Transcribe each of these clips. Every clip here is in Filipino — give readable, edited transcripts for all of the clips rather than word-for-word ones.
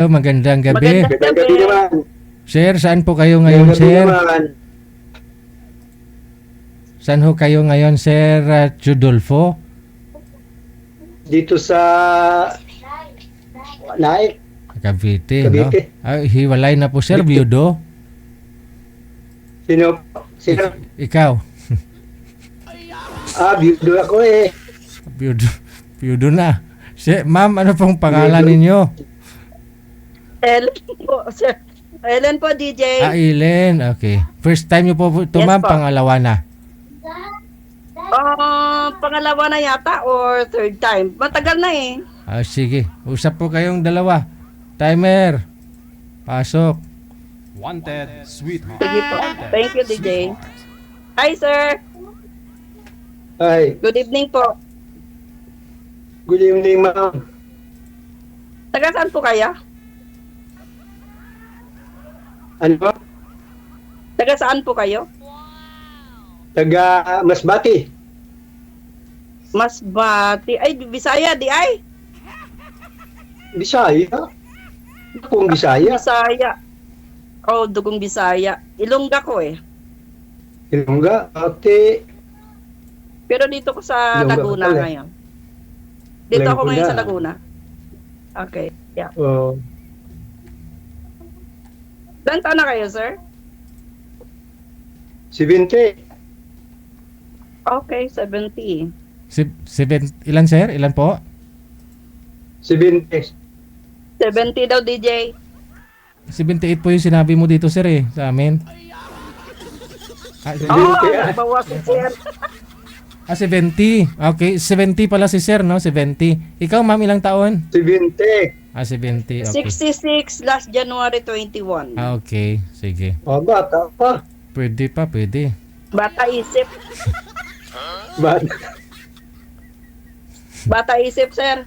Magandang gabi. Magandang gabi naman. Sir, saan po kayo ngayon, Magandang gabi sir? naman. Saan ho kayo ngayon, Sir Chudolfo? Dito sa Naik, Cavite, no? Cavite. Hiwalay na po, sir. Biyudo. Sino? Sino? Ikaw. Biyudo ako eh. Biyudo. Biyudo na. Ma'am, ano pong pangalan ninyo? Ellen po, sir. Ellen po, DJ. Ellen. Okay. First time nyo po ito, Yes, ma'am. po. Pangalawa na. Pangalawa na yata or third time. Matagal na eh. Sige. Usap po kayong dalawa. Timer. Pasok. Wanted sweetheart. Sige po. Thank you, DJ. Hi, sir. Hi. Good evening po. Good evening, ma'am. Taga saan po kaya? Ano po? Taga saan po kayo? Taga Masbati. Masbati. Ay, Bisaya, di ay? Bisaya. Akong Bisaya. Bisaya. Oh, dugong Bisaya. Ilongga ko eh. Ilongga. Ate. Pero dito ko sa Ilongga Laguna ka pala. ngayon. Dito ako ngayon Laguna. sa Laguna. Okay. Yeah. Oh, Ilan taon na kayo, sir? 70. Okay, 70. Ilan, sir? Ilan po? 70. 70 daw, DJ. 78 po yung sinabi mo dito, sir, eh. Sa amin. Oo, ah. bawas si sir. 70. Okay. 70 pala si sir, no? 70. Ikaw, ma'am, ilang taon? 70. 70. Okay. 66 last January 21. Okay. Sige. Bata pa. Pwede pa, pwede. Bata isip. Bata. Bata isip, sir.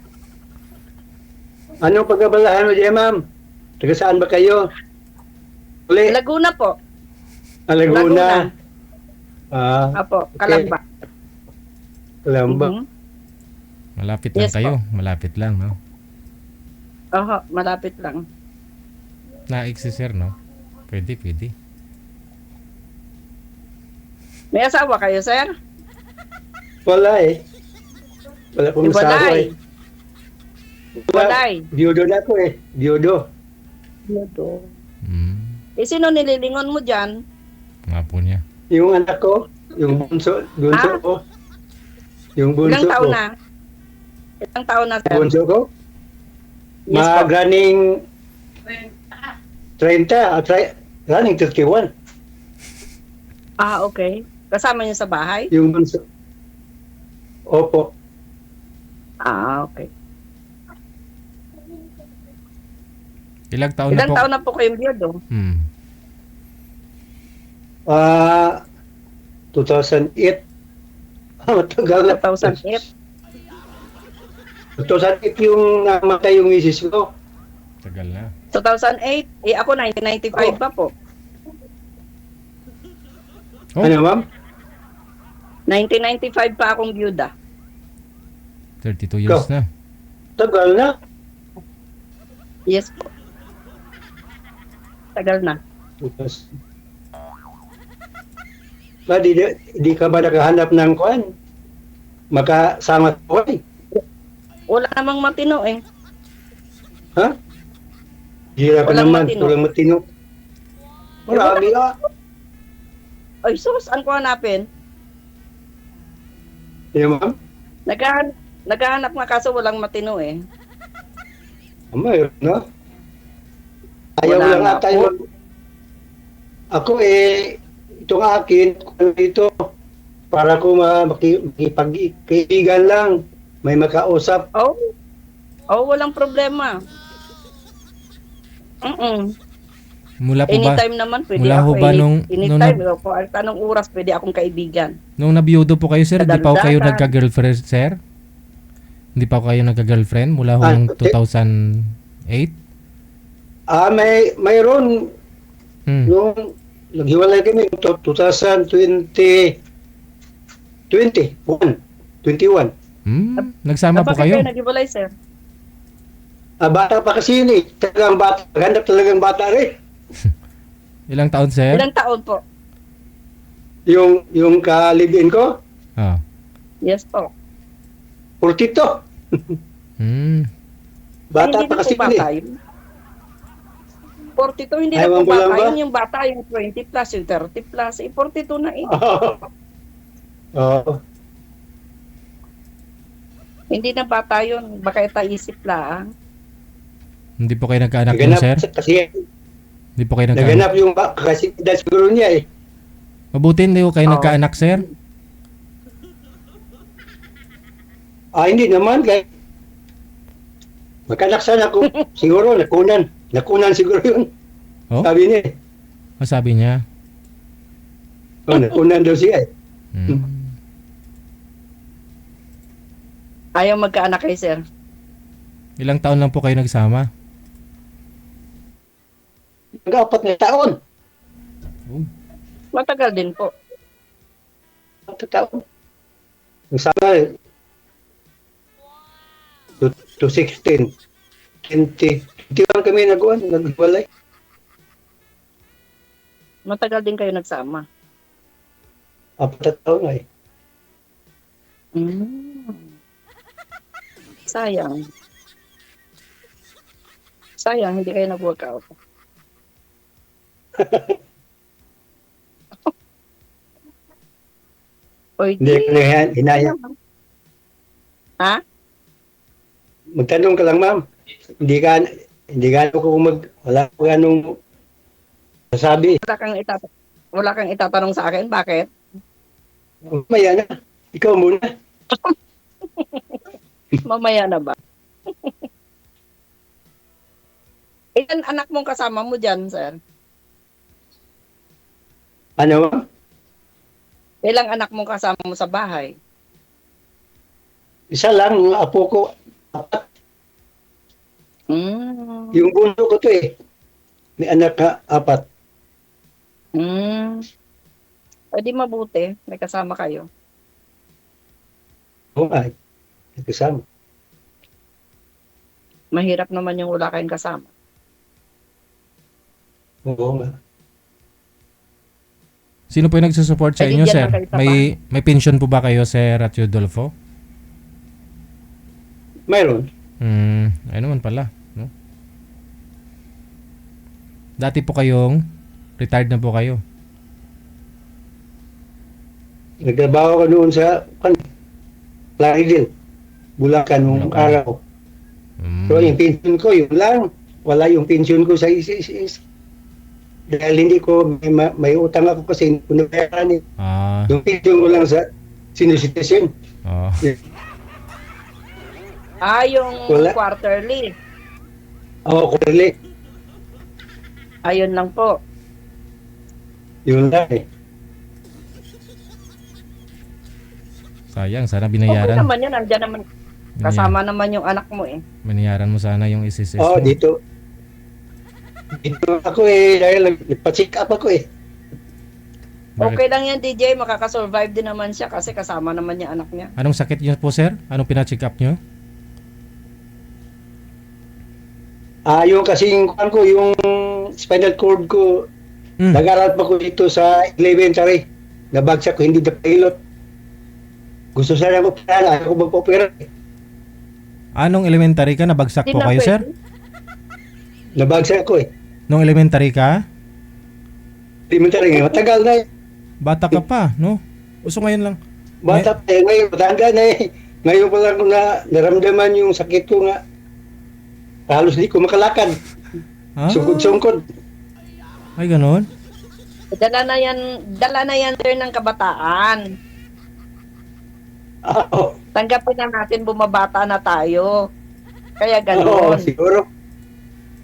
Anong pagkabalahan mo dyan, ma'am? Taga saan ba kayo? Uli. Laguna po. Laguna. Apo, Okay. Kalamba. Kalamba. Mhm. Malapit lang Yes, kayo. Malapit lang, no? Oho, malapit lang. Naik si sir, no? Pwede, pwede. May asawa kayo, sir? Wala eh. Wala akong asawa Iwalay. eh. Walay. Biyudo na ako eh. Biyudo. Eh, sino nililingon mo dyan? Nga po niya. Yung anak ko, yung bunso Ah? ko. Yung bunso Ilang taon ko. na? Ilang taon na, sir? Bunso ko? Yes, po. Running 30, running 31. Okay. Kasama niyo sa bahay? Yung bunso. Opo. Okay. Ilang taon Ilang na po? taon na po kayong biyado? 2008. Matagal na. 2008? 2008 yung namatay yung misis ko. Tagal na. 2008? Eh, ako 1995 pa po. Oh, Ano, ma'am? 1995 pa akong byuda. 32 years na. Tagal na. Yes po. Tagal na. Di ka ba nakahanap ng kwan? Makasama ko eh. Wala namang matino eh. Ha? Hirap Walang naman. matino. Walang matino. Marami ah. Ay, sus, saan ko hanapin? Yan, ma'am? Naghahanap nga kaso walang matino eh. Mayroon na. Ayaw Wala lang nga ata po. yung... Ako eh, itong akin, kung dito, para ko makipag-kaibigan lang, may makausap. Oh, walang problema. Mula po ba? Anytime naman pwede Mula ako. ho ba nung Anytime. Kahit anong oras pwede akong kaibigan. nung nabiyudo po kayo, sir, hindi pa ho kayo Kadaldatan. nagka-girlfriend, sir? Hindi pa ho kayo nagka-girlfriend mula ho ng 2008? Mayroon, nung naghiwalay kami, 2020, 21. Nagsama po Bakit kayo? kayo nag-iwalay, sir? Bata pa kasi yun eh. Talagang bata. Maganda talagang bata rin. Ilang taon, sir? Ilang taon po? Yung ka-live-in ko, Ah. Yes po. 42. Hmm. Bata Hindi pa na kasi po bata yun eh. yun. 42, hindi na Ewan po ko lang bata ba? yun. Yung bata, yung 20 plus, yung 30 plus. 42 na eh. Oo. Hindi na bata yun. Baka itaisip lang. Hindi po kayo nagkaanak nun, Naganap sir? kasi Hindi po kayo nagkaanak? naganap yung kasi siguro niya eh. Mabuti hindi po kayo Oo. nagkaanak, sir? Hindi naman. Kaya magkanak sana ako. Siguro, nakunan. Nakunan siguro yun. Oh? Sabi niya eh. Sabi niya? Nakunan daw siya eh. Hmm. Ayaw magkaanak kay sir. Ilang taon lang po kayo nagsama? Nag-apat na taon. Matagal din po. 4 taon. Nagsama eh. 2016. 21 kami nagwalay. Matagal din kayo nagsama. 4 taon nga eh. Sayang. Sayang, hindi kayo nag-workout. Oy, Hindi ko na hinaya. Ha? Magtanong ka lang, ma'am. Hindi ka ako wala ko anong masabi. Wala kang itatanong sa akin, bakit? Maya na. Ikaw muna. Mamaya na ba? Ilan anak mong kasama mo dyan, sir? Ano, ma'am? Ilang anak mong kasama mo sa bahay? Isa lang, yung apo ko. 4. Yung bunso ko to eh. May anak ka 4. Pwede mabuti. May kasama kayo. Oo nga. Nagkasama. Mahirap naman yung wala kayong kasama. Oo nga. Sino po yung nagsusupport sa Ay, inyo, bigyan sir? lang kayo sa May pension po ba kayo, Sir at Rodolfo? Mayroon. Ay naman pala, no? Dati po kayong retired na po kayo. Nagtrabaho ko noon sa Plaridel. Bulacan nung Bulacan. araw. So yung pension ko, yun lang. Wala yung pension ko sa ICCS. Dahil hindi ko, may utang ako kasi hindi ko nabayaran eh. Ah, Yung pension ko lang sa senior citizen. oh. Yung Wala. quarterly. Oo, kurili. Ayun lang po. Yun lang eh. Sayang, sana Okay binayaran. naman yun. Andyan naman. Kasama naman yung anak mo eh. Binayaran mo sana yung SSS Oo, mo. dito. Dito ako eh, dahil nagpa-check up ako eh. Bakit? Okay lang yan, DJ. Makakasurvive din naman siya kasi kasama naman yung anak niya. Anong sakit niyo po, sir? Anong pina-check up niyo? Yung kasing kuwan ko, yung spinal cord ko, nag-aral pa ko dito sa elementary. Nabagsak ko, hindi na pilot. Gusto sana ko pala, ayaw ko magpa-opera. Anong elementary ka? Nabagsak Hindi po na kayo, pwede. sir? Nabagsak ko eh. Nung elementary ka? Elementary, matagal na eh. Bata ka pa, no? Gusto ngayon lang. Bata pa eh, ngayon, matanda na eh. Ngayon pa lang ko naramdaman yung sakit ko nga. Halos di ko makalakad. Ah, Sungkod-sungkod. ay ganon? Dala na yan sir ng kabataan. Oo, Tanggapin na natin bumabata na tayo. Kaya oo, ganoon. siguro.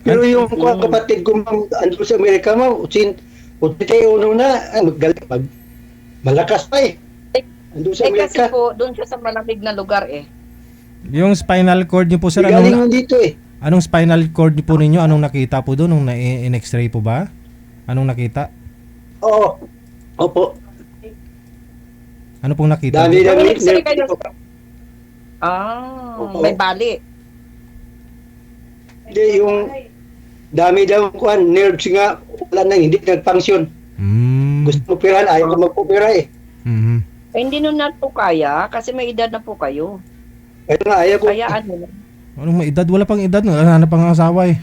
Pero yung kapatid ko andun sa Amerika mo, 81 na, malakas pa eh. Andun sa Kasi Amerika. po, doon siya sa malamig na lugar eh. Yung spinal cord niyo po, sir, Galing anong, yun dito eh. anong spinal cord niyo po ninyo? Anong nakita po doon? Nung in-x-ray po ba? Anong nakita? Oo. Opo. Ano pong nakita? Dami na Yung may X-ray kayo. Opo. May bali. Hindi, yung dami daw kuan, nerves nga, wala na, hindi nag-function. Gusto mo pirahan, ayaw ko magpupira eh. Mhm. Eh, hindi nun na po kaya kasi may edad na po kayo. Kaya nga, ayaw ko. Kaya ano, Anong may edad? Wala pang edad. Hanap pang asawa eh.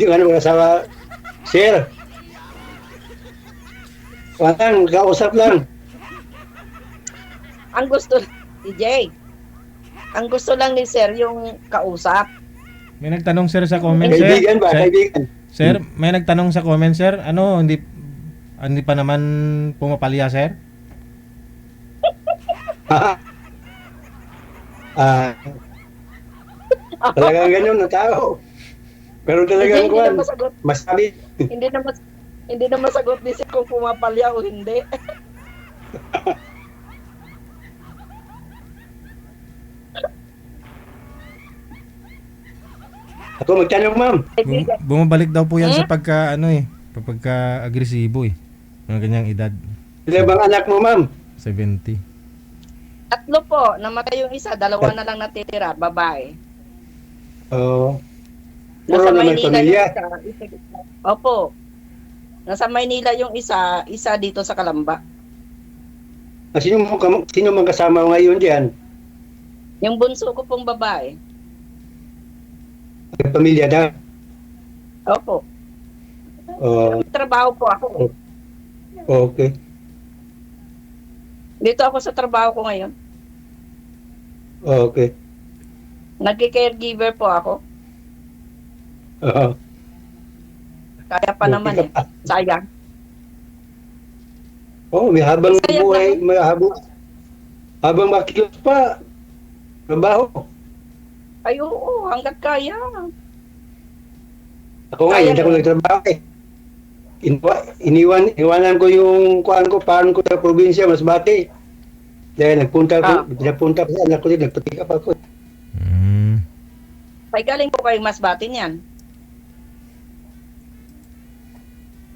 Yung ano, mga asawa, sir. Parang, kausap lang. ang gusto, DJ, ang gusto lang ni Sir yung kausap. May nagtanong sir sa comment sir. Kaibigan ba? Sir, Kaibigan. sir, may nagtanong sa comment sir. Ano, hindi pa naman pumapalya sir? Ah, talagang ganyan na tao. Pero talagang Hindi kuan, na masagot, masabi. hindi na masagot ni Sir kung pumapalya o hindi. Ako magtanong, ma'am. Bumabalik daw po yan sa pagka pagka agresibo eh. Mga ganyang edad. Ilan bang anak mo, ma'am? 70. 3 po, namatay yung isa, 2 na lang natitira, babae. Oo. Nasa Puro na may Maynila pamilya. yung isa. Opo. Nasa Maynila yung isa dito sa Kalamba. Sino man kasama mo ngayon diyan? Yung bunso ko pong babae. May pamilya na. Opo. Oo. Trabaho po ako. Okay. Dito ako sa trabaho ko ngayon. Okay. Nagki-caregiver po ako. Oo. Kaya pa naman eh. Sayang. Oh, may habang Sayang buhay, may habang makilos pa. Trabaho. Ay oo, hanggat kaya. Ako nga, hindi ako nagtrabaho eh. Iniwanan ko yung kuan ko, paano ko sa probinsya, Masbate. Dahil nagpunta ko sa anak ko din, nagpatika pa ako. Ay galing po kayong Masbate niyan.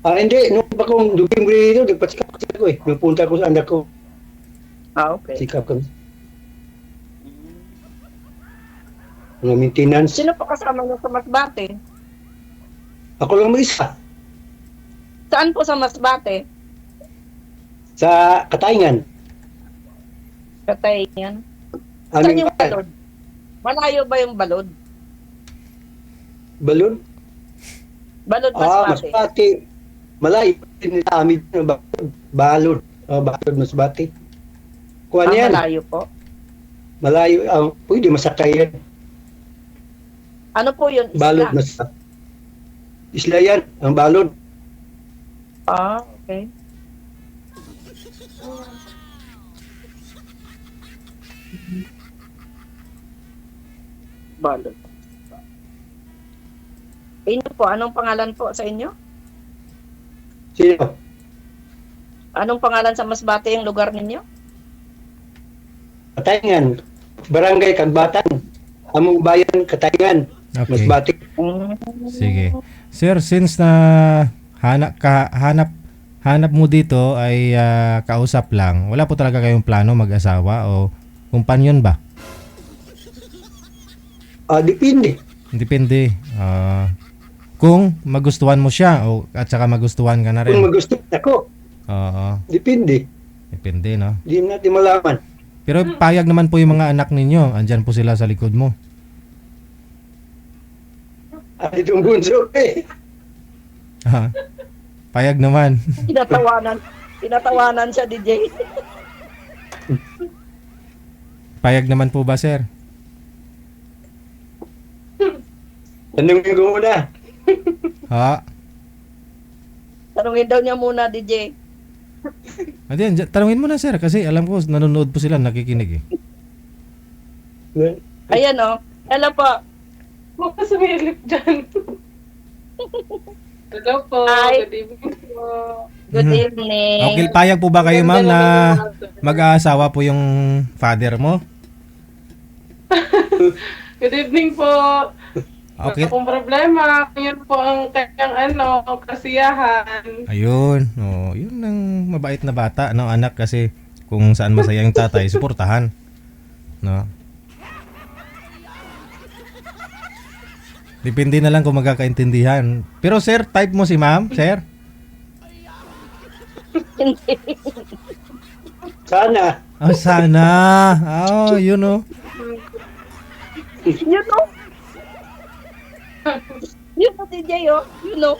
Hindi, nung pa kong duging dito, nagpatika ko eh. Nagpunta ko sa anak ko, Okay. sikap kami. Mga maintenance. Sino po kasama niyo sa Masbate? Ako lang mag-isa. Saan po sa Masbate? Sa Katayngan. Katay yan. Saan Aming yung balod? Malayo ba yung balod? balon. Balod Masbate. Masbate. Malayo din sa amin. Balon. Balon, Masbate. Kuha yan. Malayo po. Malayo. Pwede masakay yan. Ano po yun? Isla? Balon, Masbate. Isla yan. Ang balon. Okay. Balod. Inyo po, anong pangalan po sa inyo? Sino? Anong pangalan sa Masbate yung lugar ninyo? Katayngan. Barangay Kagbatan. Among bayan, Katayngan. Okay. Masbate. Sige. Sir, since na hanap mo dito ay kausap lang, wala po talaga kayong plano mag-asawa o kumpanyon ba? Depende. Depende. Kung magustuhan mo siya o at saka magustuhan ka na rin. Kung magusto ako. Oo. Depende. Depende, no? Hindi natin malaman. Pero payag naman po yung mga anak ninyo. Andyan po sila sa likod mo. Itong bunso eh. Ha? Payag naman. Tinatawanan siya, DJ. Payag naman po ba, sir? Tanungin ko muna. Ha? Tanungin daw niya muna, DJ. Andyan, tanungin mo na, sir. Kasi alam ko, nanonood po sila, nakikinig eh. Ayan o. Hello po. Huwag ka sumilip dyan. Hello po. Hi. Good evening po. Good Mhm. evening. Okay, payag po ba kayo, ma'am, na mag-aasawa po yung father mo? Good evening po. Okay. Wala akong problema. Yun po ang kanyang kasiyahan. Ayun. Oh, yun ang mabait na bata, no, anak, kasi kung saan masaya yung tatay, suportahan. No. Depende na lang kung magkakaintindihan. Pero sir, type mo si ma'am, sir? Hindi. Sana. Oh, sana. Oh, yun oh. You know? Yun po, DJ, oh. You know?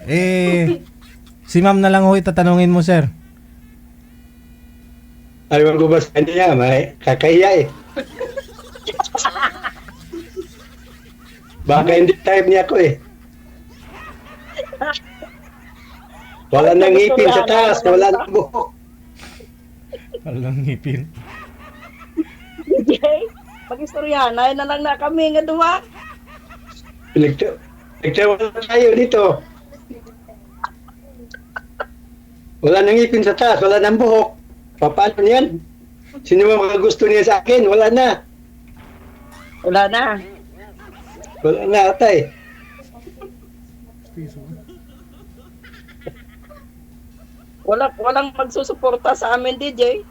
Eh, si ma'am na lang ho itatanungin mo, sir. Ayaw ko ba sa kanya, may kakahiya eh. Baka hindi type niya ako eh. Wala nang ngipin sa taas, wala nang buhok. Walang ngipin. DJ, pag-istoryahan, na lang na kami nga duwa. Nagtawa tayo dito. Wala nang ngipin sa taas, wala nang buhok. Paano yan? Sino mga gusto niya sa akin? Wala na. Wala na. Wala na, atay. Walang magsusuporta sa amin, DJ.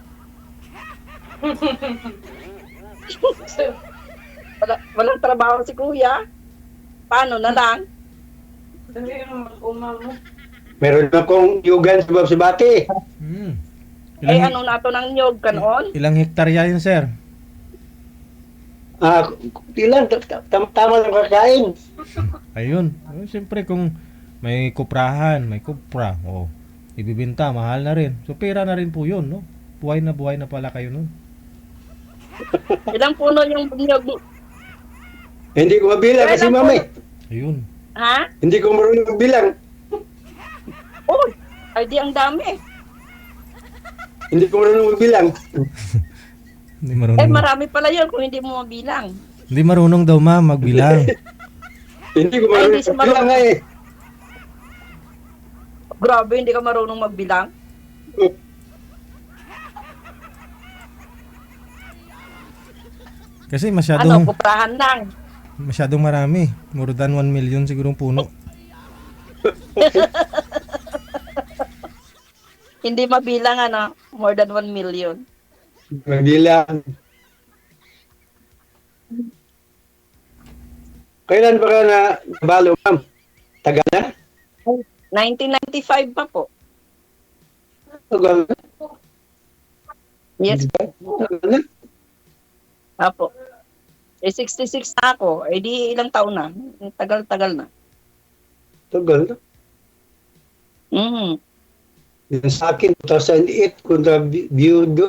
Walang trabaho si kuya. Paano na lang? Dali ang mag-uma mo. Meron akong yugan sa Babsibati. Hmm. Ay, ano na to ng nyog kanon? Ilang hektarya yun, sir? Ilan, tama lang kakain. Ayun. Siyempre kung may kuprahan, may kupra, ibibinta, mahal na rin. So, pera na rin po yun, no? Buhay na pala kayo nun. Ilang puno yung nyog? Hindi ko mabilang kasi Kailan mamay. Ayun. Ha? Hindi ko marunong magbilang. Uy, ay di ang dami. Hindi ko marunong magbilang. Hindi marunong. Eh, marami pala yun kung hindi mo mabilang. Hindi marunong daw, ma'am, magbilang. Hindi ko Ay, hindi marunong siya magbilang nga eh. Grabe, hindi ka marunong magbilang. Kasi Ano, kuprahan lang. masyadong marami. More than 1 million sigurong puno. Hindi mabilang, ano, more than 1 million. Magbilang. Kailan ba ka na nabalo, ma'am? Tagal na? 1995 pa po. Tagal na? Yes, Tagal na? apo. Eh, 66 na ako. Eh, di ilang taon na. Tagal-tagal na. Tagal na. Mm. Yung sa akin, 2008, kontra Biudo.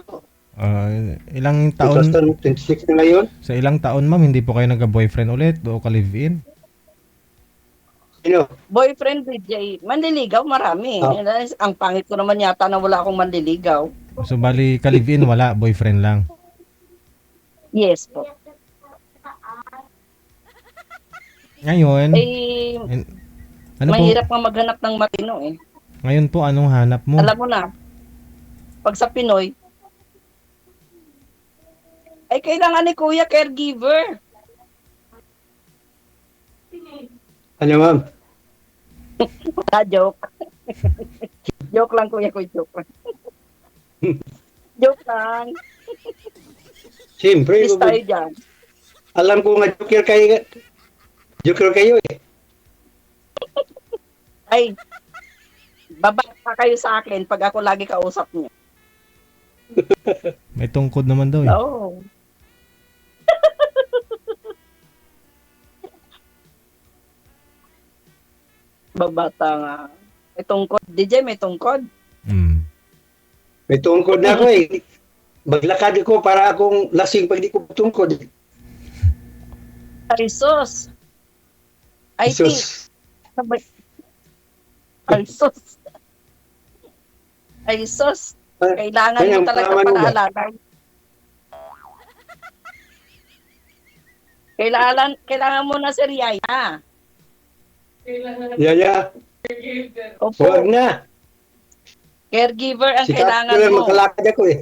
Ilang taon, 2026 na ngayon. sa ilang taon, ma'am, hindi po kayo nagka-boyfriend ulit o ka-live-in? Sino? Boyfriend DJ, manliligaw marami. Ang pangit ko naman yata na wala akong manliligaw. So, bali, ka-live-in, wala, boyfriend lang. Yes po. Ngayon, Eh, ano po, mahirap nga maghanap ng matino eh. ngayon po, anong hanap mo? Alam mo na, pag sa Pinoy, ay kailangan ni Kuya caregiver. Ano, ma'am? Joke. Joke lang, Kuya, joke lang. Joke lang. Siyempre, Please tayo dyan. alam ko nga joker kayo eh. Ay, babaka kayo sa akin pag ako lagi kausap niyo. May tungkod naman daw eh. Oo. Babata nga. May tungkod. DJ, may tungkod. Mm. May tungkod na ako eh. Maglakad ko para akong lasing pag di ko tungkod. Ay, sus. Ay, Jesus. Ay, sus. Ay, sus. Kailangan Kaya, mo talaga malaman mo ba? paalala. Kailangan mo na si Riaya. Kailangan Yaya, Opo. huwag na. Caregiver ang Si kailangan Kapil, mo. makalakad ako eh.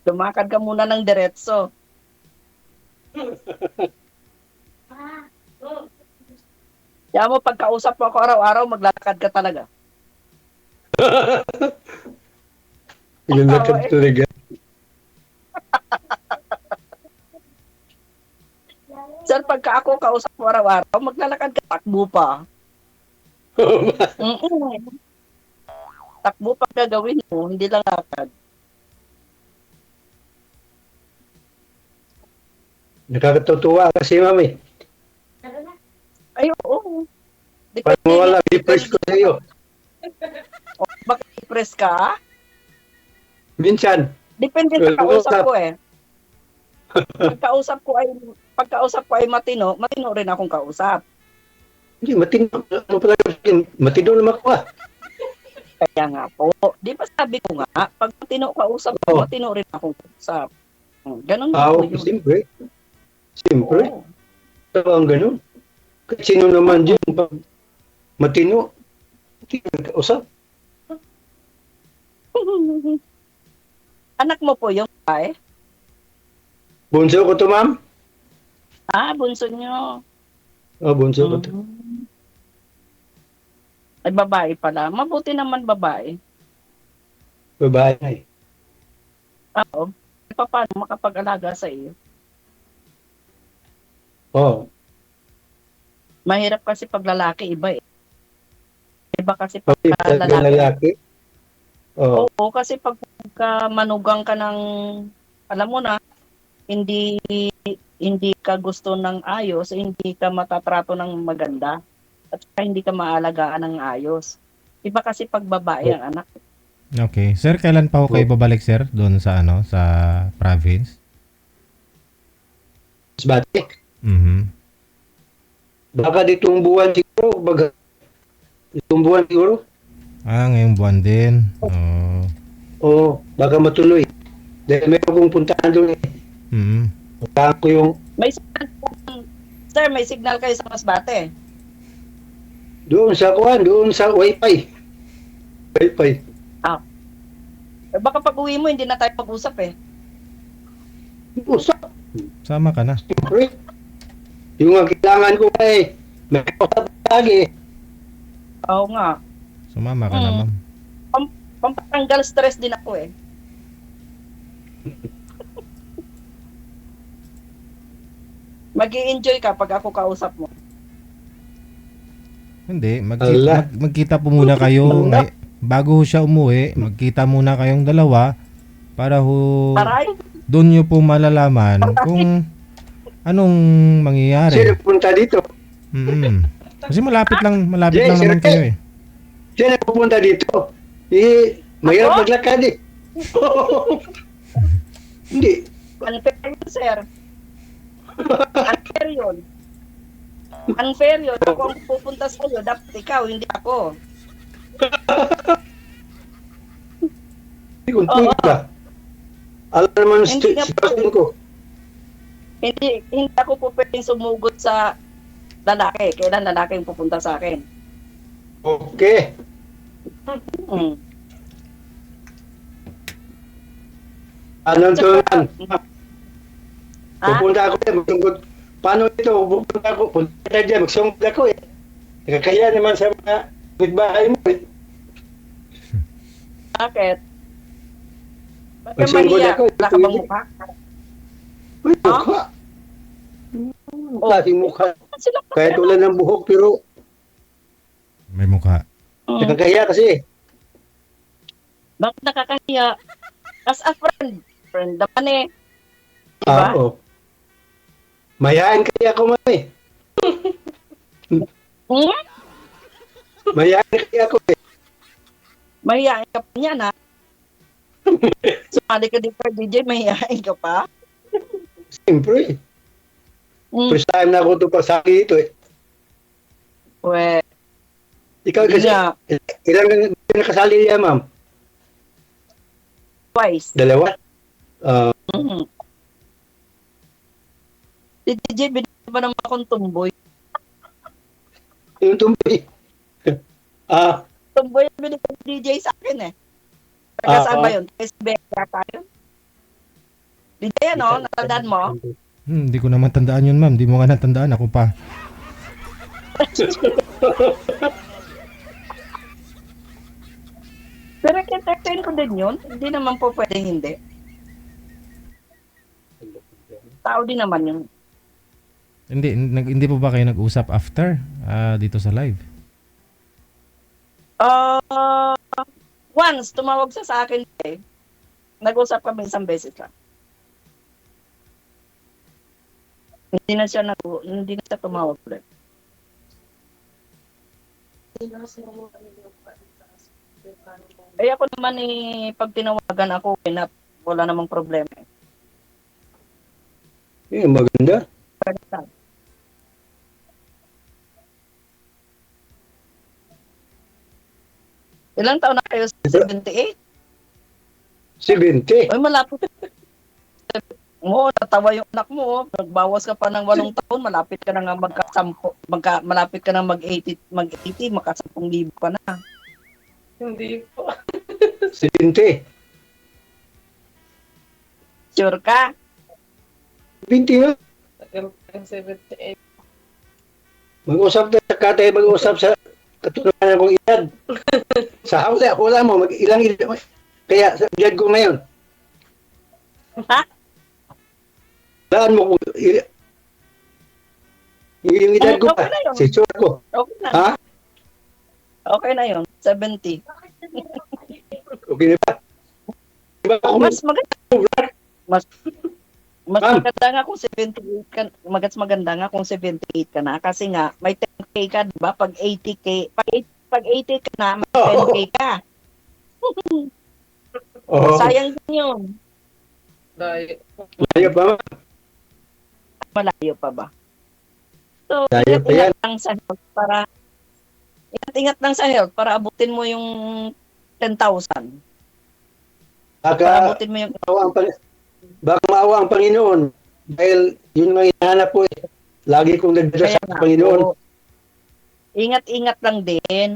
Lumakad ka muna ng diretso. Kaya mo, pagkausap mo ako araw-araw, maglakad ka talaga. Yung lakad talaga. Sir, pagka ako kausap mo araw-araw, maglalakad ka, takbo pa. Mm-mm. Takbo pa gagawin mo, hindi lang lakad. Nakakatutuwa kasi, mami. Ay, oo. Parang wala, depressed ko sa iyo. Bakit depressed ka? Minsan. Depende sa kausap ko eh. Pagkausap ko ay matino rin akong kausap. Hindi, matino. Ano pala, matino naman ako ah. Kaya nga po, di ba sabi ko nga, pag matino kausap ko, Oo. matino rin akong kausap. Ganon nga po yun. Siyempre. Siyempre. Oo. So, ang ganun. Kasi sino naman dyan, pag matino, hindi ka usap. Anak mo po yung babae? Bunso ko to, ma'am. Bunso nyo. Bunso ko to. Ay, babae pala. Mabuti naman babae. Babae na eh. Oo. Paano makapag-alaga sa iyo? Oo. Mahirap kasi pag lalaki, iba eh. Iba kasi pag Pati pag lalaki. lalaki. Oo. Oo, kasi pag manugang ka ng, alam mo na, hindi ka gusto ng ayos, hindi ka matatrato ng maganda, at saka hindi ka maalagaan ng ayos. Iba kasi pag babae ang anak. Okay. Sir, kailan pa ho kayo babalik, sir? Doon sa sa province? Bati. Mhm. Baka ditong buwan siguro. Baga, ditong buwan siguro. Ngayong buwan din. Oh. Oo. Baka matuloy. Dahil meron kong puntahan doon eh. Mhm. Puntahan ko yung May signal po, sir, may signal kayo sa Masbate. doon sa kuhan, doon sa wifi. Wifi. Baka pag uwi mo, hindi na tayo mag-usap eh. Usap. Sama ka na. Siyempre. Yung ang kailangan ko ay may usap lagi. Oo nga. Sumama ka na, ma'am. Pampatanggal stress din ako eh. Mag-i-enjoy ka pag ako kausap mo. Hindi, Ala. magkita po muna kayo. Bago siya umuwi, magkita muna kayong dalawa para Aray, doon nyo po malalaman kung anong mangyayari. Sino punta dito? Mm. Kasi malapit lang Jay, naman sir, kayo eh. Sino pupunta dito? Mahirap Ako? maglakad eh. Hindi. unfair yun, sir. Unfair yun. Unfair yun. Ako ang pupunta sa iyo, dapat ikaw, hindi ako. Hindi ko Oo. ba? Alam naman Hindi nga po. sitwasyon ko. Hindi ako po pwedeng sumugod sa lalaki. Kailan lalaki yung pupunta sa akin? Okay. Hmm. Anong tunan? Ha? Pupunta ako eh, magsungkod. Paano ito? Pupunta ako, punta na dyan, magsungkod ako eh. Nakakaya naman sa mga bitbahay mo eh. Bakit? Bakit Magsungkod mahiya? ako, Wala ka bang mukha? Uy, mukha. Klaseng mukha. Sila Kahit wala ng buhok, pero May mukha. nakakaya kasi eh. Bakit nakakahiya? As a friend naman eh. Diba? Oo. Mayayain kaya ako man eh. Hmm? Mayayain kaya ako eh. Mahihain ka pa niyan, ha? Sumali ka dito, DJ, mahihain ka pa? Siyempre. Hmm. First time na ako ito pasali ito eh. We, Ikaw kasi, nga, ilang nakasali niya ma'am? twice. Dalawa? Mm-hmm. Si DJ, binigyan ba naman akong tumboy? Yung tumbi. Tumboy ang binigyan ni DJ sa akin eh. Pagkasaan ba yun? SB yata yun? DJ, ano? Natandaan mo? Hindi ko naman tandaan yun, ma'am. Di mo nga natandaan. Ako pa. Pero entertain ko din yun. Hindi naman po pwedeng hindi. Tao din naman yun. Hindi po ba kayo nag-usap after dito sa live? Once, tumawag siya sa akin eh. Nag-usap kami isang beses lang. Hindi na siya tumawag ulit. Eh ako naman pag tinawagan ako, wala namang problema. Maganda. Ilang taon na kayo? 78? 70. Ay, malapit. Oo, natawa yung anak mo. Oh. Nagbawas ka pa ng 8 taon, malapit ka na nga malapit ka na mag-80, maka-10,000 ka na. Hindi po. 70. Sure ka? 20 nga. Tagal pa yung 78. Mag-usap na sa katay, mag-usap sa katunayan kong edad. Sa wala mo, ilang edad. Kaya sa edad ko ngayon. Ha? Saan mo kung yung edad ko Okay pa, na yun. si sure ko. Okay na. Ha? Okay na yun. 70. Okay na ba? Diba ako Mas maganda. Mas Ma'am. maganda nga kung 78 ka. Mas maganda nga kung 78 ka na kasi nga may 10k ka, 'di ba? Pag 80k, pag 80 ka na, may 10k ka. Oo. Sayang din 'yun. Dahil, Layo pa ma. Malayo pa ba? So, Layo pa ingat yan. lang sa health para ingat lang sa health para abutin mo yung 10,000. Para Baka abutin mo yung maawa ang Panginoon. Dahil yun ang hinahanap ko eh. Lagi kong nagdadasal Kaya sa nga, Panginoon. oo. Ingat-ingat lang din.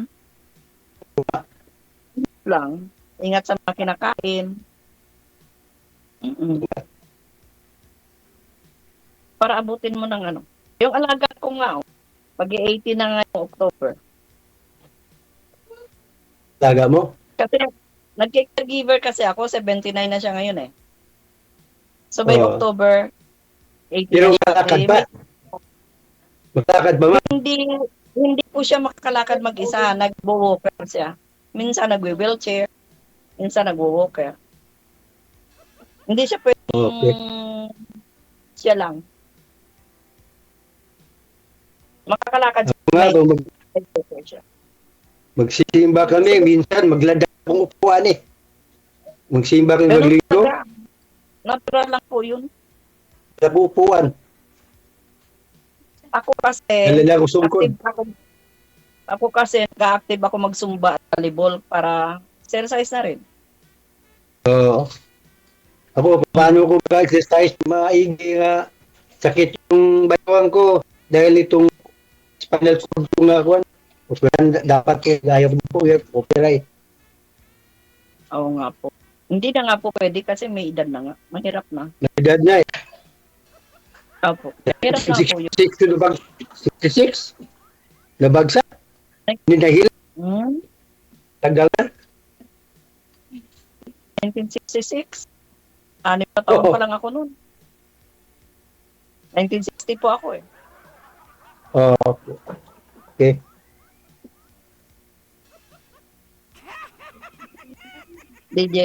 Lang. Ingat sa mga kinakain. Mm-mm. Para abutin mo ng ano. Yung alaga ko nga, pag-80 na nga yung October. Laga mo? Kasi nag-caregiver kasi ako, 79 na siya ngayon eh. So by Oo. October, 80 Pero na siya. maglakad Eh, ba? Maglakad ba ma? hindi po siya makakalakad mag-isa. Nag-walker siya. Minsan nag-wheelchair. Minsan nag-walker. Hindi siya pwedeng Okay. siya lang. Makakalakad siya. Nga, May kung wheelchair siya. magsisimba kami, minsan maglada akong upuan eh. Magsimba kami Pero maglinggo, natural lang po yun. sa upuan. Ako kasi, Nalala ko sungkod. ako kasi, nag-active ako magsumba at volleyball para exercise na rin. Oo. Ako, paano ko mag-exercise, maigi nga sakit yung bayawang ko dahil itong spinal cord ko nga kuwan. Dapat gaya mo po yung opera eh. Oo nga po. Hindi na nga po pwede kasi may edad na nga. Mahirap na. Edad na eh. Opo. Mahirap na po yun. 66 to nabag 66? Nabagsak? Hindi nahila. Tagal na. 1966? 6 na taon Oo. pa lang ako noon. 1960 po ako eh. Oo. Okay. DJ?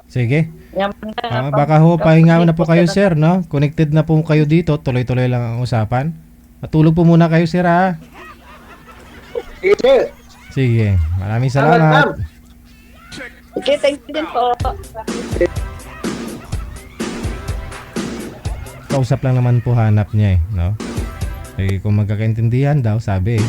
Sige. Yaman na. Baka ho, pahinga na po kayo, sir, no? Connected na po kayo dito. Tuloy-tuloy lang ang usapan. Matulog po muna kayo, sir, ha? Sige, sir. Sige. Maraming Salamat, ma'am. salamat. Okay, thank you din po. Kausap lang naman po hanap niya, eh, no? Eh, kung magkakaintindihan daw, sabi, eh.